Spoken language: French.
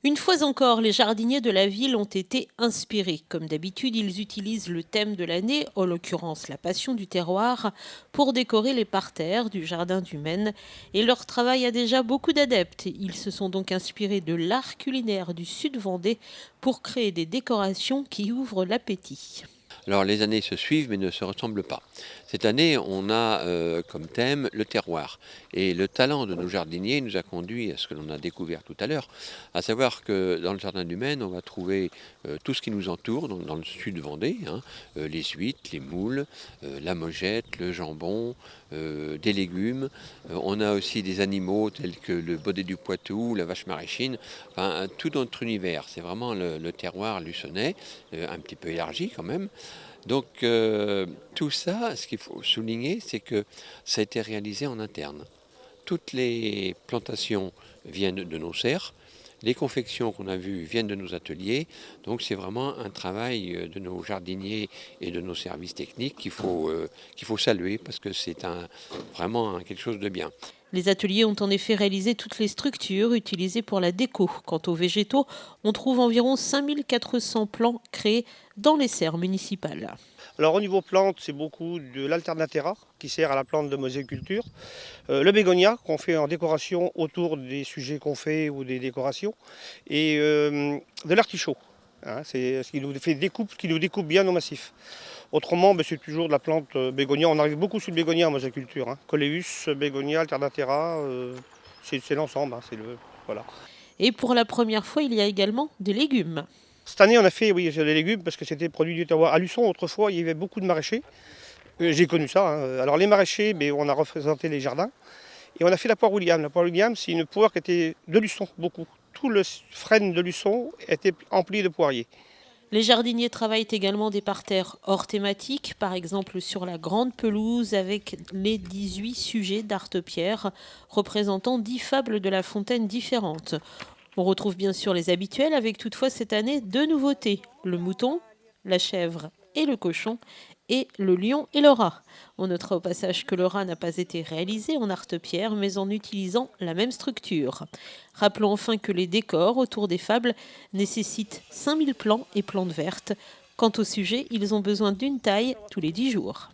Une fois encore, les jardiniers de la ville ont été inspirés. Comme d'habitude, ils utilisent le thème de l'année, en l'occurrence la passion du terroir, pour décorer les parterres du jardin du Maine. Et leur travail a déjà beaucoup d'adeptes. Ils se sont donc inspirés de l'art culinaire du Sud Vendée pour créer des décorations qui ouvrent l'appétit. Alors les années se suivent mais ne se ressemblent pas. Cette année, on a comme thème le terroir. Et le talent de nos jardiniers nous a conduit à ce que l'on a découvert tout à l'heure, à savoir que dans le jardin du Maine, on va trouver tout ce qui nous entoure, donc dans le sud Vendée, hein, les huîtres, les moules, la mojette, le jambon, des légumes. On a aussi des animaux tels que le baudet du Poitou, la vache maraîchine, enfin tout notre univers. C'est vraiment le terroir luçonnais, un petit peu élargi quand même. Donc tout ça, ce qu'il faut souligner, c'est que ça a été réalisé en interne. Toutes les plantations viennent de nos serres, les confections qu'on a vues viennent de nos ateliers, donc c'est vraiment un travail de nos jardiniers et de nos services techniques qu'il faut saluer parce que c'est vraiment quelque chose de bien. Les ateliers ont en effet réalisé toutes les structures utilisées pour la déco. Quant aux végétaux, on trouve environ 5400 plants créés dans les serres municipales. Alors au niveau plante, c'est beaucoup de l'alternatera qui sert à la plante de moséculture. Le bégonia qu'on fait en décoration autour des sujets qu'on fait ou des décorations. Et de l'artichaut. Hein, c'est ce qui nous découpe bien nos massifs. Autrement, c'est toujours de la plante bégonia. On arrive beaucoup sur le bégonia en moséculture. Hein. Coléus, bégonia, alternatera, c'est l'ensemble. Hein, voilà. Et pour la première fois, il y a également des légumes. Cette année, on a fait oui, des légumes parce que c'était produit du terroir. À Luçon, autrefois, il y avait beaucoup de maraîchers. J'ai connu ça. Hein. Alors les maraîchers, on a représenté les jardins. Et on a fait la poire William. La poire William, c'est une poire qui était de Luçon, beaucoup. Tout le frêne de Luçon était empli de poiriers. Les jardiniers travaillent également des parterres hors thématique, par exemple sur la grande pelouse avec les 18 sujets d'Artepierre, représentant 10 fables de La Fontaine différentes. On retrouve bien sûr les habituels, avec toutefois cette année 2 nouveautés, le mouton, la chèvre et le cochon, et le lion et le rat. On notera au passage que le rat n'a pas été réalisé en Artepierre, mais en utilisant la même structure. Rappelons enfin que les décors autour des fables nécessitent 5000 plants et plantes vertes. Quant au sujet, ils ont besoin d'une taille tous les 10 jours.